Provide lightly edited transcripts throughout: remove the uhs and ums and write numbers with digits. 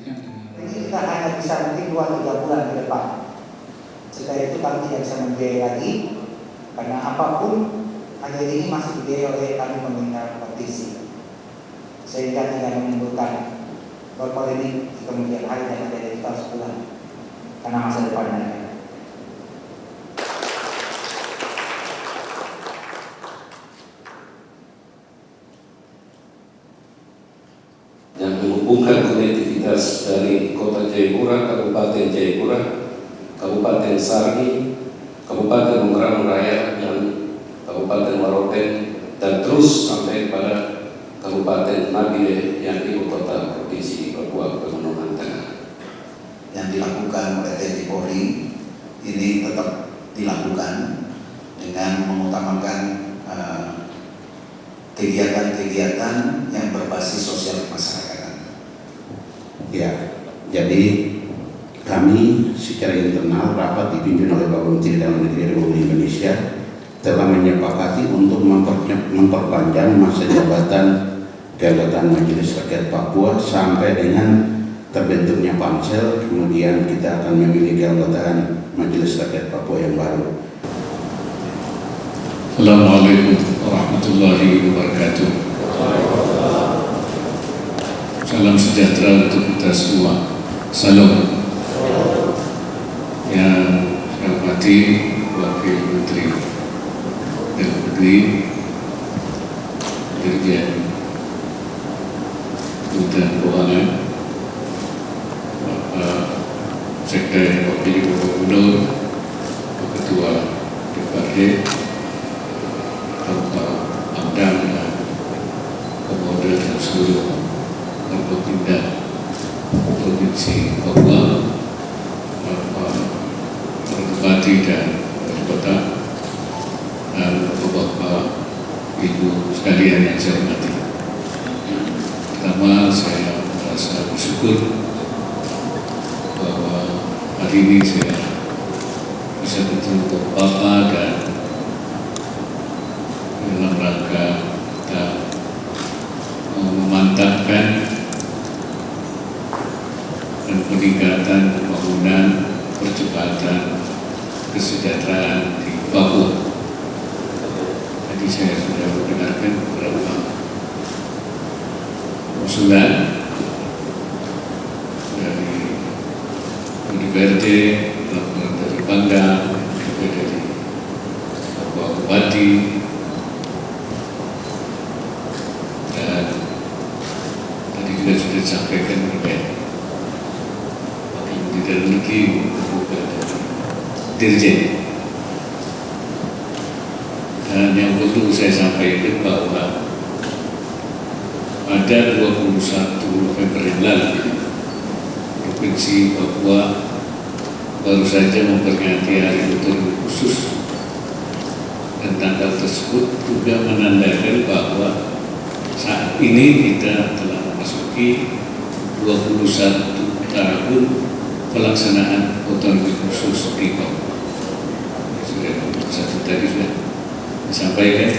dilanjutkan dengan Ini kita hanya bisa mungkin 2-3 bulan ke depan. Setelah itu kami tidak bisa membiayai lagi karena apapun hanya ini masih dibiayai oleh kami pemerintah provinsi, sehingga tidak menimbulkan berpolemik di kemudian hari dan ada di tahun sebulan karena masa depannya. Yang menghubungkan konektivitas dari Kota Jayapura, Kabupaten Jayapura, Kabupaten Sarni, Kabupaten Bungarang Raya, dan Kabupaten Waropen, dan terus sampai pada Kabupaten Nabire yang ibu kota Provinsi Papua Pegunungan Tengah. Yang dilakukan oleh TNI Polri ini tetap dilakukan dengan mengutamakan kegiatan-kegiatan yang berbasis sosial kemasyarakatan. Ya, jadi kami secara internal rapat dipimpin oleh Bapak Menteri Dalam Negeri Republik Indonesia telah menyepakati untuk memperpanjang masa jabatan Majelis Rakyat Papua sampai dengan terbentuknya Pansel, kemudian kita akan memiliki keanggotaan Majelis Rakyat Papua yang baru. Assalamualaikum warahmatullahi wabarakatuh. Salam sejahtera untuk kita semua. Salam. Yang saya hormati Wakil Menteri Dalam Negeri, Dirjen Kementerian Keuangan, Bapak Sekda Wakil Gubernur, Bapak Ketua DPRD, Bapak Amdam dan Kapolda dan seluruh Forkopimda Provinsi Papua, Bapak Bupati dan Wali Kota, dan Bapak Ibu sekalian yang saya hormati. Pertama, saya merasa bersyukur bahwa hari ini saya bisa bertemu Bapak dan dalam rangka kita memantapkan dan peningkatan pembangunan percepatan kesejahteraan di Papua. Tadi saya sudah mendengarkan beberapa usulan dari DPRD, laporan dari Pangdam, juga dari Bapak Bupati, dan tadi juga sudah disampaikan oleh Wakil Menteri Dalam Negeri, juga dari Dirjen. Dan yang perlu saya sampaikan bahwa pada 21 November yang lalu, Provinsi Papua baru saja memperingati Hari Otonomi Khusus, dan tanggal tersebut juga menandakan bahwa saat ini kita telah memasuki 21 tahun pelaksanaan otonomi khusus di Papua. Sudah satu tadi sudah disampaikan,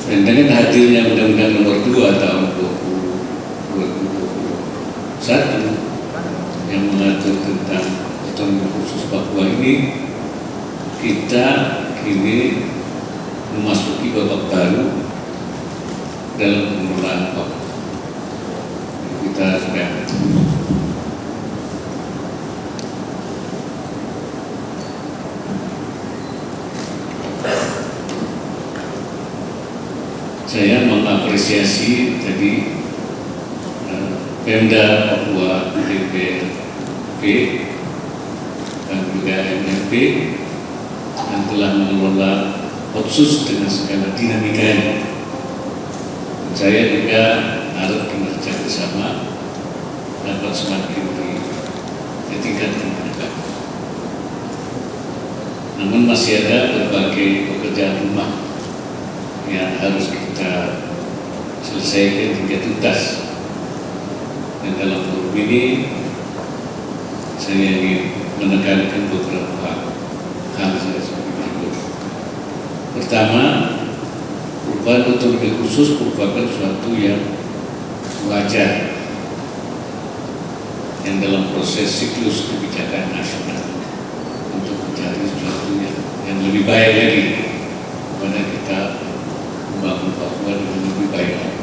dan dengan hadirnya Undang-Undang Nomor 2 tahun 2021 yang mengatur tentang otonomi khusus Papua ini, kita kini memasuki babak baru dalam pengelolaan Papua. Kita sudah saya mengapresiasi tadi Pemda Papua, DPRP dan juga MRP yang telah mengelola Otsus dengan segala dinamikanya. Dan saya juga harap kinerja bersama dapat semakin ditingkatkan ke depan. Namun masih ada berbagai pekerjaan rumah yang harus kita selesaikan hingga tuntas. Dan dalam forum ini saya ingin menekankan beberapa hal saya seperti berikut. Pertama, perubahan otonomi khusus merupakan suatu yang wajar yang dalam proses siklus kebijakan nasional untuk mencari sesuatu yang lebih baik lagi, mana kita membangun Papua dengan lebih baik lagi.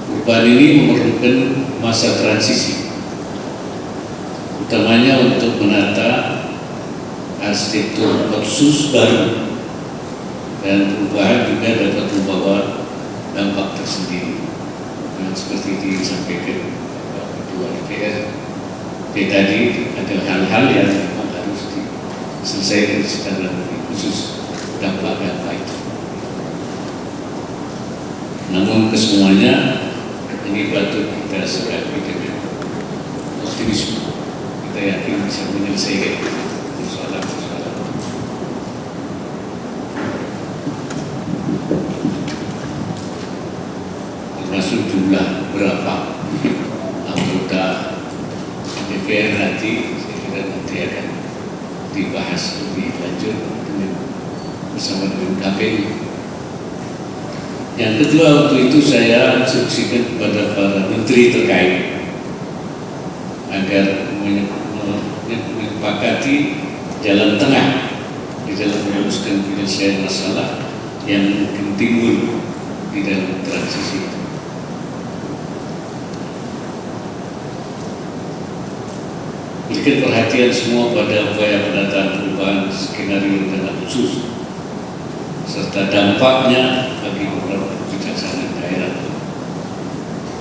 Perubahan ini memerlukan masa transisi, utamanya untuk menata arsitektur otsus baru, dan perubahan juga dapat membawa dampak tersendiri. Nah, seperti disampaikan Ketua DPR tadi, ada hal-hal yang memang harus diselesaikan secara lebih khusus dampak-dampak itu. Namun kesemuanya ini patut kita sikapi dengan optimisme. Kita yakin bisa menyelesaikan persoalan-persoalan. Termasuk jumlah berapa anggota DPR nanti, saya kira nanti akan dibahas lebih lanjut bersama dengan KPU. Yang kedua, waktu itu saya instruksikan kepada para menteri terkait agar menyepakati jalan tengah di dalam merumuskan penyelesaian masalah yang mungkin timbul di dalam transisi itu. Berikan perhatian semua pada upaya penataan perubahan skenario dana khusus serta dampaknya bagi beberapa kebijaksanaan daerah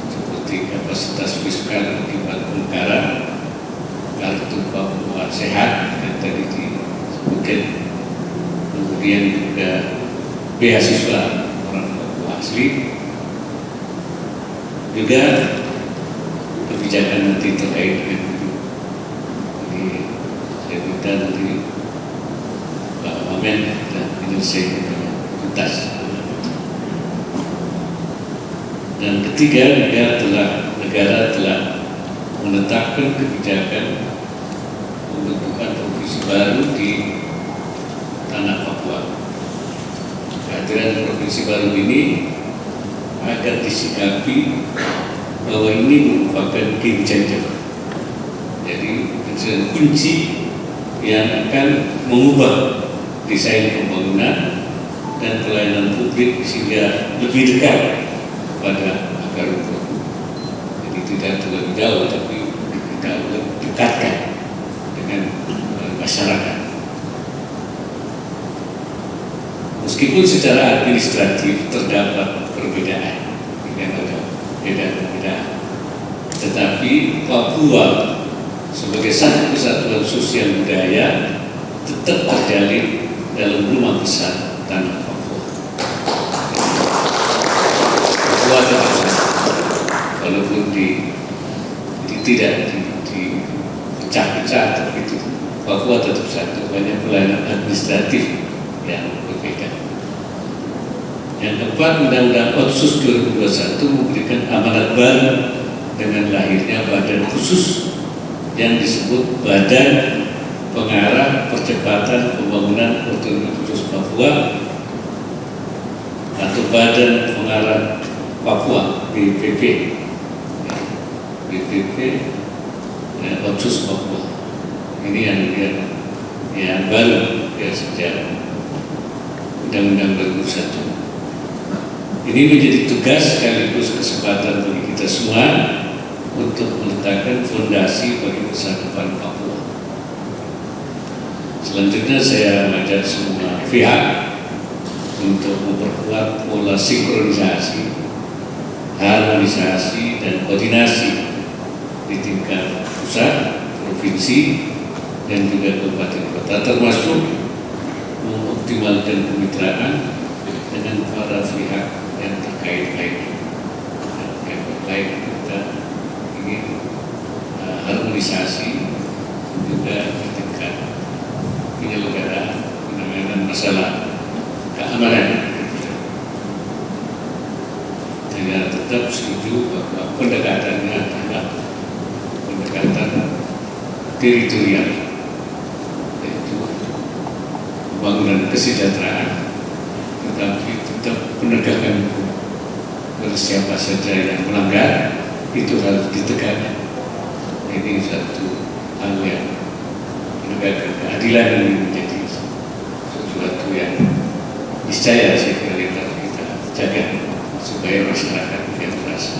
seperti kapasitas fiskal akibat anggaran, kartu Papua sehat yang tadi disebutkan, kemudian juga beasiswa orang Papua asli, juga kebijakan nanti terkait dengan itu. Jadi saya minta nanti Pak Wamen dan menyelesaikan dengan tuntas. Dan ketiga, negara telah menetapkan kebijakan pembentukan provinsi baru di tanah Papua. Kehadiran provinsi baru ini akan disikapi bahwa ini merupakan game changer. Jadi kunci yang akan mengubah desain pembangunan dan pelayanan publik sehingga lebih dekat pada akar rumput. Jadi tidak terlalu jauh, tapi kita dekatkan dengan masyarakat. Meskipun secara administratif terdapat perbedaan, tidak ada beda-beda, tetapi Papua sebagai satu kesatuan sosial budaya tetap terjalin dalam rumah besar tanah Papua. Papua tetap satu, walaupun tidak dipecah-pecah, tapi itu Papua tetap satu. Banyak pelayanan administratif yang berbeda. Yang keempat, Undang-Undang Otsus 2021 memberikan amanat baru dengan lahirnya badan khusus yang disebut Badan Pengarah Percepatan Pembangunan Otonomi Khusus Papua atau Badan Pengarah Papua BPP, Otsus Papua. Ini yang baru ya sejak Undang-Undang 2001. Ini menjadi tugas sekaligus kesempatan bagi kita semua untuk meletakkan fondasi bagi masa depan Papua. Selanjutnya saya mengajak semua pihak untuk memperkuat pola sinkronisasi, harmonisasi, dan koordinasi di tingkat pusat, provinsi, dan juga kabupaten kota, termasuk mengoptimalkan kemitraan dengan para pihak yang terkait lainnya. Yang terkait kita ingin harmonisasi juga di tingkat penyelenggaraan penanganan masalah keamanan. Saya tetap setuju bahwa pendekatannya adalah pendekatan teritorial, yaitu pembangunan kesejahteraan, tetapi tetap penegakan hukum. Siapa saja yang melanggar itu harus ditegakkan. Ini satu hal yang menegakkan keadilan ini menjadi sesuatu yang niscaya sekali harus kita jaga supaya masyarakat yang merasa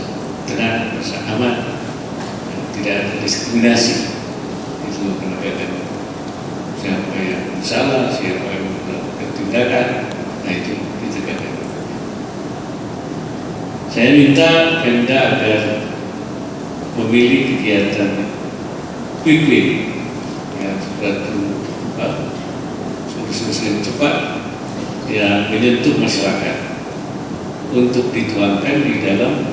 tenang, merasa aman, dan tidak ada diskriminasi di seluruh penegakan hukum. Siapa yang salah, siapa yang melakukan tindakan, nah itu ditegakkan. Saya minta Pemda agar memilih kegiatan quick win yang suatu solusi yang cepat yang menyentuh masyarakat untuk dituangkan di dalam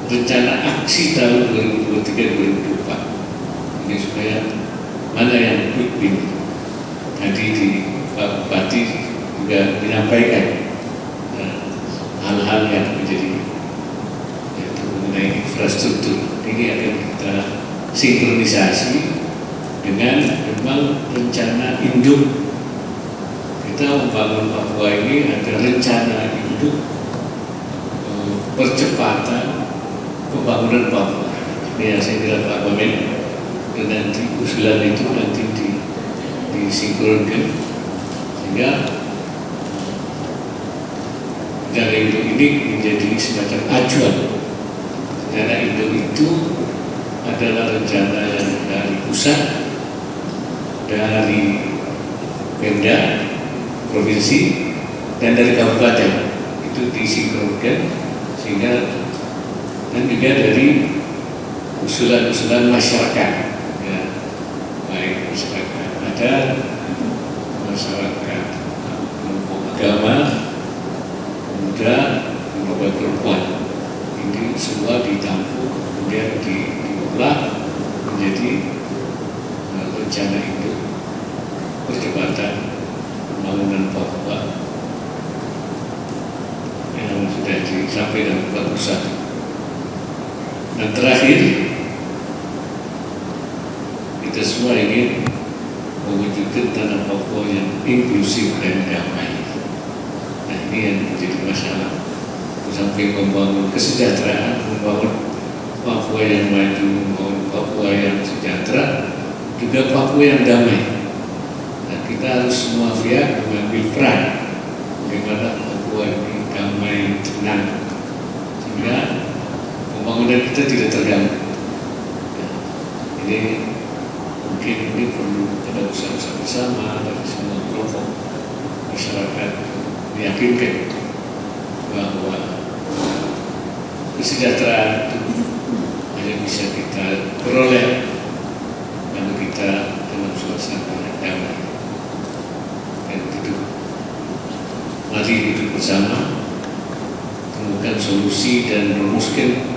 rencana aksi tahun 2023-2024 ini supaya mana yang quick win. Tadi di Pak Bupati juga menyampaikan hal-hal yang menjadi yaitu mengenai infrastruktur ini akan kita sinkronisasi dengan memang rencana induk. Kita membangun Papua ini ada rencana induk percepatan pembangunan Papua. Ini yang saya bilang Pak Wamen, dan nanti usulan itu nanti disinkronkan sehingga rencana induk ini menjadi semacam acuan. Rencana induk itu adalah rencana yang dari pusat, dari Pemda, provinsi, dan dari kabupaten itu disinkronkan sehingga dan juga dari usulan-usulan masyarakat, ya, baik masyarakat adat, masyarakat kelompok agama, pemuda, kelompok perempuan, ini semua ditampung kemudian diolah menjadi rencana itu percepatan pembangunan Papua yang sudah disampaikan Pak Pusat. Dan terakhir, kita semua ingin mewujudkan tanah Papua yang inklusif dan damai. Nah ini yang menjadi masalah. Sampai membangun kesejahteraan, membangun Papua yang maju, membangun Papua yang sejahtera, juga Papua yang damai. Nah kita harus semua pihak mengambil peran bagaimana Papua ini damai, tenang, sehingga pembangunan kita tidak terganggu. Ya, ini mungkin ini perlu ada usaha bersama dari semua kelompok masyarakat meyakinkan bahwa kesejahteraan itu hanya bisa kita peroleh kalau kita dalam suasana yang damai. Dan itu mari duduk bersama, temukan solusi dan rumuskan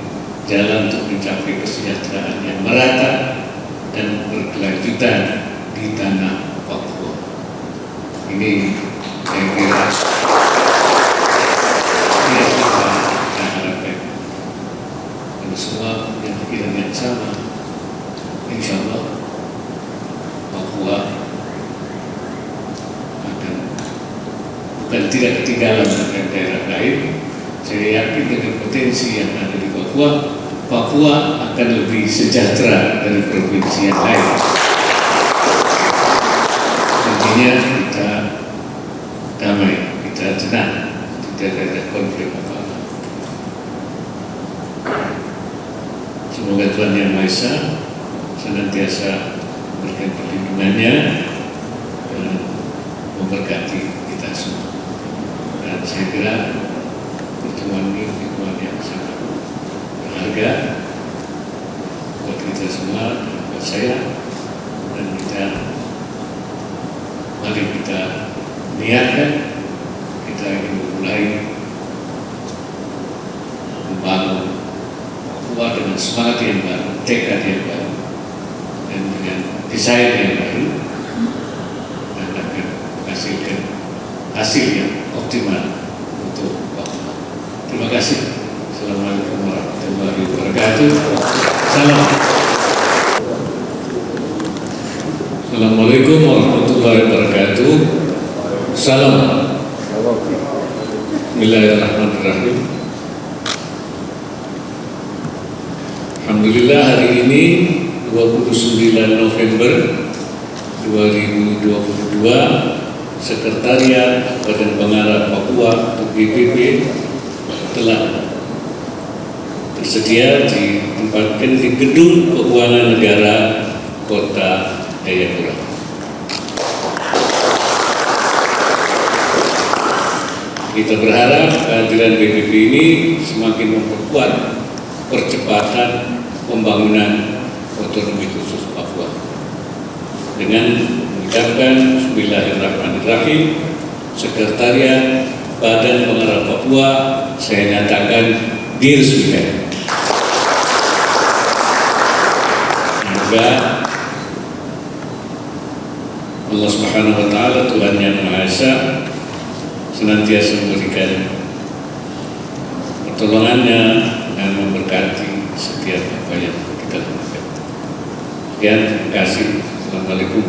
jalan untuk mencapai kesejahteraan yang merata dan berkelanjutan di tanah Papua. Ini saya kira yang kita harapkan. Dan semua punya pikiran yang sama, insya Allah Papua akan bukan tidak ketinggalan dengan daerah lain. Saya yakin dengan potensi yang ada di Papua, Papua akan lebih sejahtera dari provinsi yang lain. Intinya kita damai, kita tenang, tidak ada konflik apa-apa. Semoga Tuhan Yang Maha Esa senantiasa memberikan perlindungannya dan memberkati kita semua. Dan saya kira pertemuan ini pertemuan yang sangat berharga buat kita semua dan buat saya, dan mari kita niatkan kita ingin memulai membangun Papua dengan semangat yang baru, tekad yang baru, dan dengan desain yang baru, dan akan menghasilkan hasil yang optimal untuk Papua. Terima kasih. Assalamualaikum warahmatullahi wabarakatuh. Salam. Assalamualaikum warahmatullahi wabarakatuh. Salam. Bismillahirrahmanirrahim. Alhamdulillah hari ini 29 November 2022, Sekretariat Badan Pengarah Papua atau BPP telah tersedia ditempatkan di Gedung Keuangan Negara Kota Jayapura. Kita berharap kehadiran BPP ini semakin memperkuat percepatan pembangunan otonomi khusus Papua. Dengan mengucapkan Bismillahirrahmanirrahim, Sekretariat Badan Pengarah Papua saya nyatakan diresmikan. Semoga Allah Subhanahu wa Ta'ala, Tuhan yang Maha Esa, senantiasa memberikan pertolongannya dan memberkati setiap apa yang kita lakukan. Sekian, terima kasih. Assalamualaikum